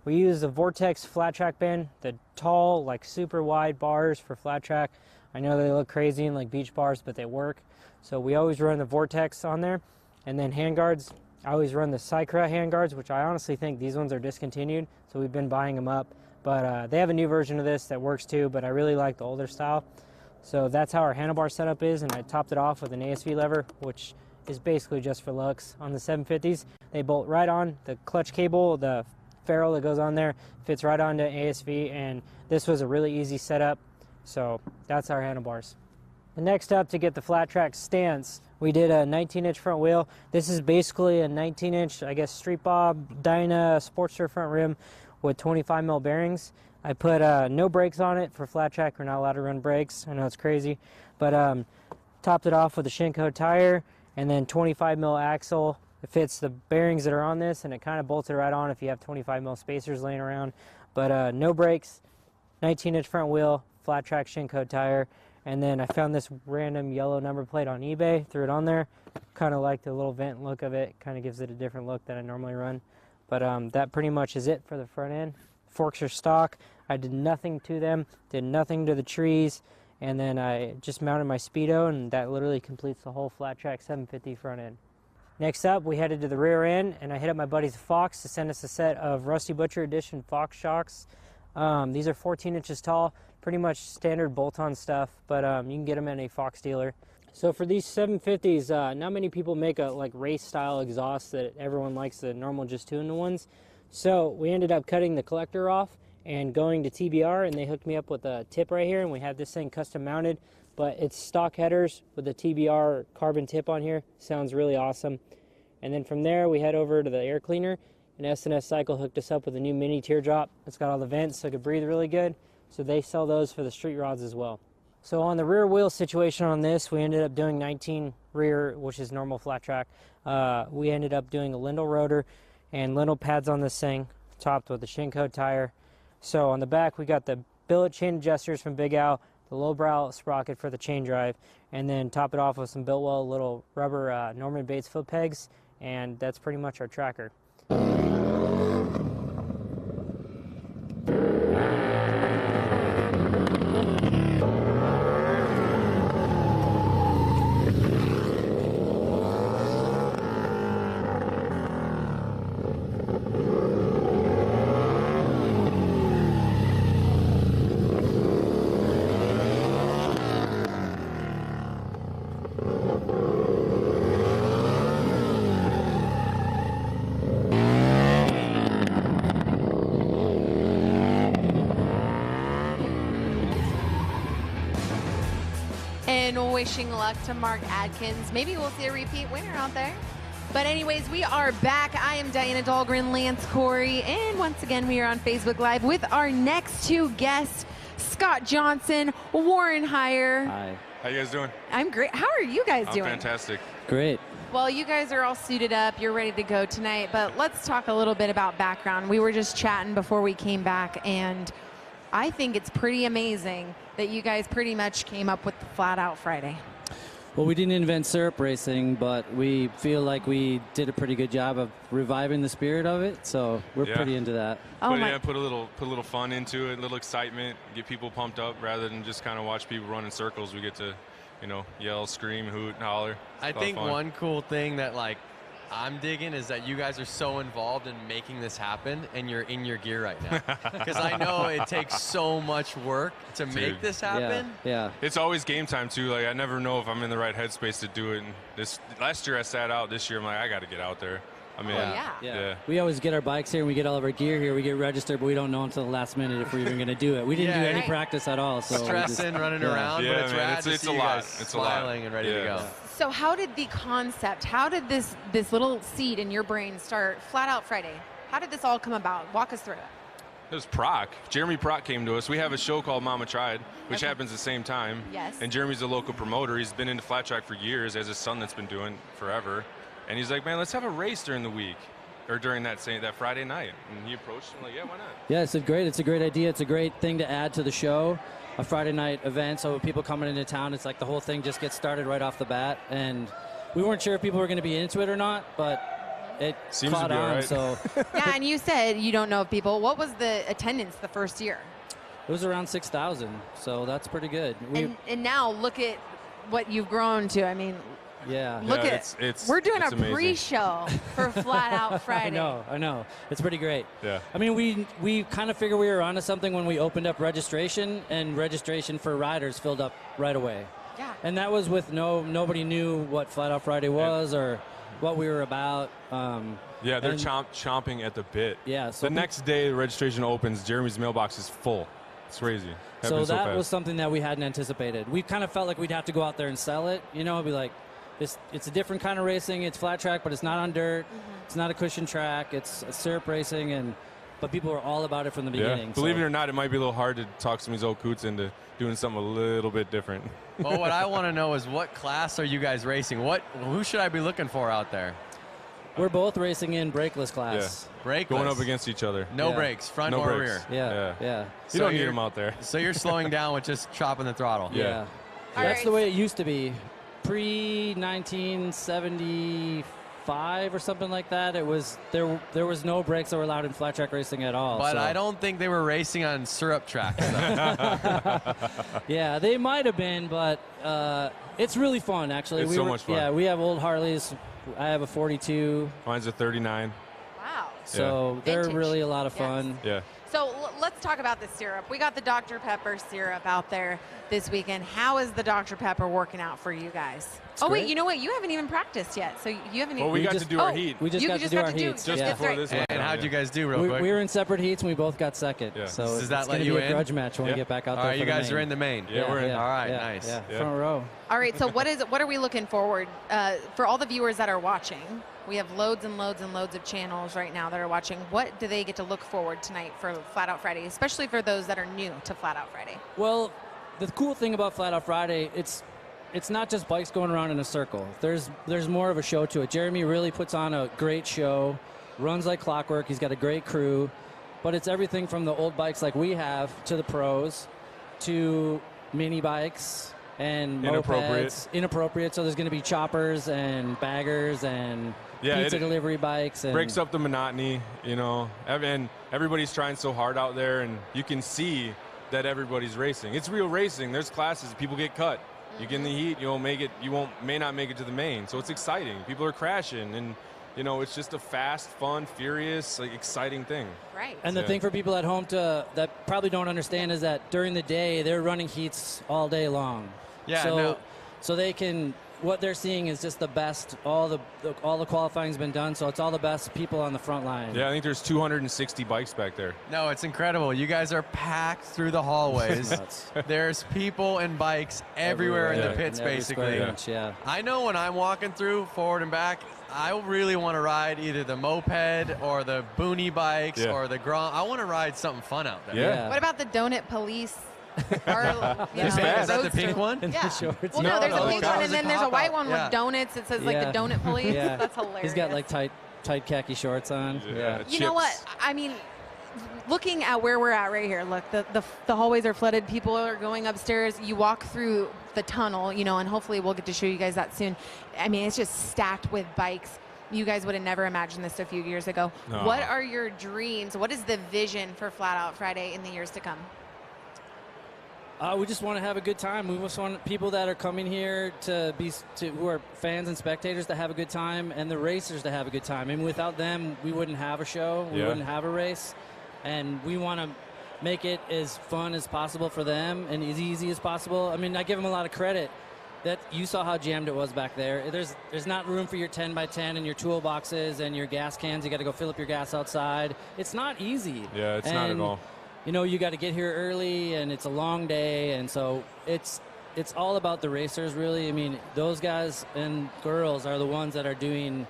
We use the Vortex flat track band, the tall, like super wide bars for flat track. I know they look crazy and like beach bars, but they work. So we always run the Vortex on there. And then handguards, I always run the Cycra handguards, which I honestly think these ones are discontinued, so we've been buying them up. But they have a new version of this that works too, but I really like the older style. So that's how our handlebar setup is, and I topped it off with an ASV lever, which is basically just for looks. On the 750s, they bolt right on. The clutch cable, the ferrule that goes on there, fits right onto ASV, and this was a really easy setup. So that's our handlebars. The next up, to get the flat track stance, we did a 19-inch front wheel. This is basically a 19-inch, I guess, Street Bob Dyna Sportster front rim with 25 mil bearings. I put no brakes on it for flat track. We're not allowed to run brakes. I know it's crazy, but topped it off with a Shinko tire and then 25 mil axle. It fits the bearings that are on this, and it kind of bolts it right on if you have 25 mil spacers laying around. But no brakes, 19-inch front wheel, flat track Shinko tire, and then I found this random yellow number plate on eBay, threw it on there. Kind of like the little vent look of it. Kind of gives it a different look than I normally run. But that pretty much is it for the front end. Forks are stock. I did nothing to them, did nothing to the trees, and then I just mounted my Speedo, and that literally completes the whole flat track 750 front end. Next up, we headed to the rear end, and I hit up my buddies Fox to send us a set of Rusty Butcher Edition Fox shocks. These are 14 inches tall, pretty much standard bolt-on stuff, but you can get them at a Fox dealer. So for these 750s, not many people make a race-style exhaust that everyone likes, the normal just 2-in-1 ones. So we ended up cutting the collector off and going to TBR, and they hooked me up with a tip right here, and we have this thing custom mounted. But it's stock headers with a TBR carbon tip on here. Sounds really awesome. And then from there, we head over to the air cleaner, and S&S Cycle hooked us up with a new mini teardrop. It's got all the vents so it could breathe really good. So they sell those for the street rods as well. So on the rear wheel situation on this, we ended up doing 19 rear, which is normal flat track. We ended up doing a Lindell rotor and Lindell pads on this thing, topped with a Shinko tire. So on the back, we got the billet chain adjusters from Big Al, the lowbrow sprocket for the chain drive, and then top it off with some Biltwell little rubber Norman Bates foot pegs, and that's pretty much our tracker. And wishing luck to Mark Adkins. Maybe we'll see a repeat winner out there. But anyways, we are back. I am Diana Dahlgren, Lance Corey, and once again, we are on Facebook Live with our next two guests, Scott Johnson, Warren Heyer. Hi. How you guys doing? I'm great. How are you guys doing? Fantastic. Great. Well, you guys are all suited up. You're ready to go tonight. But let's talk a little bit about background. We were just chatting before we came back, and I think it's pretty amazing that you guys pretty much came up with the Flat Out Friday. Well, we didn't invent syrup racing, but we feel like we did a pretty good job of reviving the spirit of it, so we're pretty into that. Put a little fun into it, a little excitement, get people pumped up rather than just kind of watch people run in circles. We get to, yell, scream, hoot, and holler. I think one cool thing that I'm digging is that you guys are so involved in making this happen, and you're in your gear right now. Because I know it takes so much work to make this happen. Yeah. It's always game time too. I never know if I'm in the right headspace to do it. And last year I sat out. This year I'm like, I got to get out there. I mean, yeah. We always get our bikes here and we get all of our gear here. We get registered, but we don't know until the last minute if we're even going to do it. We didn't do any practice at all. So stressing, running around, but it's rad to see you guys smiling and ready to go. So how did the concept, how did this little seed in your brain start, Flat Out Friday? How did this all come about? Walk us through it. It was Proc. Jeremy Proc came to us. We have a show called Mama Tried, which happens at the same time. Yes. And Jeremy's a local promoter. He's been into flat track for years, has his son that's been doing forever. And he's like, man, let's have a race during the week. Or during that Friday night. And he approached him like, yeah, why not? Yeah, it's a great idea. It's a great thing to add to the show, a Friday night event. So people coming into town, it's like the whole thing just gets started right off the bat. And we weren't sure if people were going to be into it or not, but it seems caught to be on. right. So yeah, and you said you don't know if people. What was the attendance the first year? It was around 6,000, so that's pretty good. And now look at what you've grown to. I mean, yeah. Look at we're doing a amazing. pre-show for Flat Out Friday. I know. It's pretty great. Yeah. I mean, we kind of figured we were onto something when we opened up registration, and registration for riders filled up right away. Yeah. And that was with nobody knew what Flat Out Friday was or what we were about. Yeah, they're chomping at the bit. Yeah. So the next day the registration opens, Jeremy's mailbox is full. It's crazy. So that was something that we hadn't anticipated. We kind of felt like we'd have to go out there and sell it, be like, it's a different kind of racing. It's flat track, but it's not on dirt. It's not a cushion track. It's syrup racing, but people were all about it from the beginning. Believe it or not, it might be a little hard to talk some of these old coots into doing something a little bit different. Well, what I want to know is what class are you guys racing? Who should I be looking for out there? We're both racing in brakeless class. Yeah. Brakeless. Going up against each other. No brakes, front no or brakes. rear. Yeah. You don't need them out there. So you're slowing down with just chopping the throttle. Yeah. That's the way it used to be. Pre-1975 or something like that, it was there was no brakes that were allowed in flat track racing at all. But I don't think they were racing on syrup tracks. Yeah, they might have been, but it's really fun actually. It's so much fun. Yeah, we have old Harleys. I have a 42. Mine's a 39. Wow. So they're Vintage. really a lot of fun. Yeah. So let's talk about the syrup. We got the Dr. Pepper syrup out there this weekend. How is the Dr. Pepper working out for you guys? Wait, great. you know what? You haven't even practiced yet, so you haven't even. Well, we got to do our heat. We just you got to do our heats. Just yeah. before this one. And how'd you guys do real we, quick? we were in separate heats and we both got second. Yeah. So Does it's that let going to you be a in? grudge match when Yeah. we get back out All there. right, for you the guys main. are in the main. Yeah, we're in. All right, yeah, nice. Yeah. Yeah. Front row. All right, so what are we looking forward for all the viewers that are watching? We have loads and loads and loads of channels right now that are watching. What do they get to look forward tonight for Flat Out Friday, especially for those that are new to Flat Out Friday? Well, the cool thing about Flat Out Friday, it's not just bikes going around in a circle. There's more of a show to it. Jeremy really puts on a great show, runs like clockwork. He's got a great crew, but it's everything from the old bikes like we have to the pros to mini bikes and mopeds. Inappropriate. So there's going to be choppers and baggers and pizza delivery bikes. And breaks up the monotony, you know. And everybody's trying so hard out there, and you can see that everybody's racing. It's real racing. There's classes. People get cut. You get in the heat, you won't make it. May not make it to the main. So it's exciting. People are crashing, and you know, it's just a fast, fun, furious, like exciting thing. Right. And the thing for people at home that probably don't understand is that during the day they're running heats all day long. Yeah. So they can. What they're seeing is just the best. All the qualifying's been done, so it's all the best people on the front line. Yeah, I think there's 260 bikes back there. No, it's incredible. You guys are packed through the hallways. There's people and bikes everywhere in the pits, every basically. square inch, yeah. I know when I'm walking through forward and back, I really want to ride either the moped or the boonie bikes or the Grom. I want to ride something fun out there. Yeah. What about the Donut Police? Is Is that the pink one? Yeah. Shorts. Well, no, there's a pink one, and then there's a white one Yeah. with donuts. It says like the Donut Police. Yeah. That's hilarious. He's got like tight khaki shorts on. Yeah. You know what? I mean, looking at where we're at right here, look, the hallways are flooded. People are going upstairs. You walk through the tunnel, you know, and hopefully we'll get to show you guys that soon. I mean, it's just stacked with bikes. You guys would have never imagined this a few years ago. No. What are your dreams? What is the vision for Flat Out Friday in the years to come? We just want to have a good time. We just want people that are coming here who are fans and spectators to have a good time, and the racers to have a good time. And without them, we wouldn't have a show. We wouldn't have a race. And we want to make it as fun as possible for them and as easy as possible. I mean, I give them a lot of credit. That you saw how jammed it was back there. There's not room for your 10x10 and your toolboxes and your gas cans. You got to go fill up your gas outside. It's not easy. Yeah, it's not at all. You know, you got to get here early, and it's a long day, and so it's all about the racers, really. I mean, those guys and girls are the ones that are doing,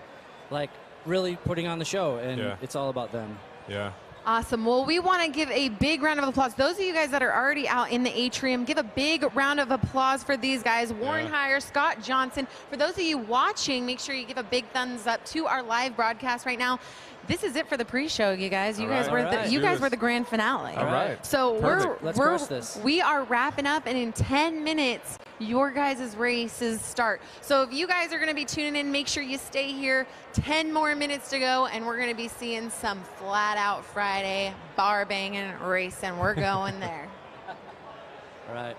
like, really putting on the show, and it's all about them. Yeah. Awesome. Well, we want to give a big round of applause. Those of you guys that are already out in the atrium, give a big round of applause for these guys. Warren Heyer, Scott Johnson. For those of you watching, make sure you give a big thumbs up to our live broadcast right now. This is it for the pre-show, you guys. You guys were the grand finale. All right. So Let's crush this. We are wrapping up, and in 10 minutes, your guys' races start. So if you guys are going to be tuning in, make sure you stay here. 10 more minutes to go, and we're going to be seeing some Flat Out Friday bar banging racing. We're going there. All right.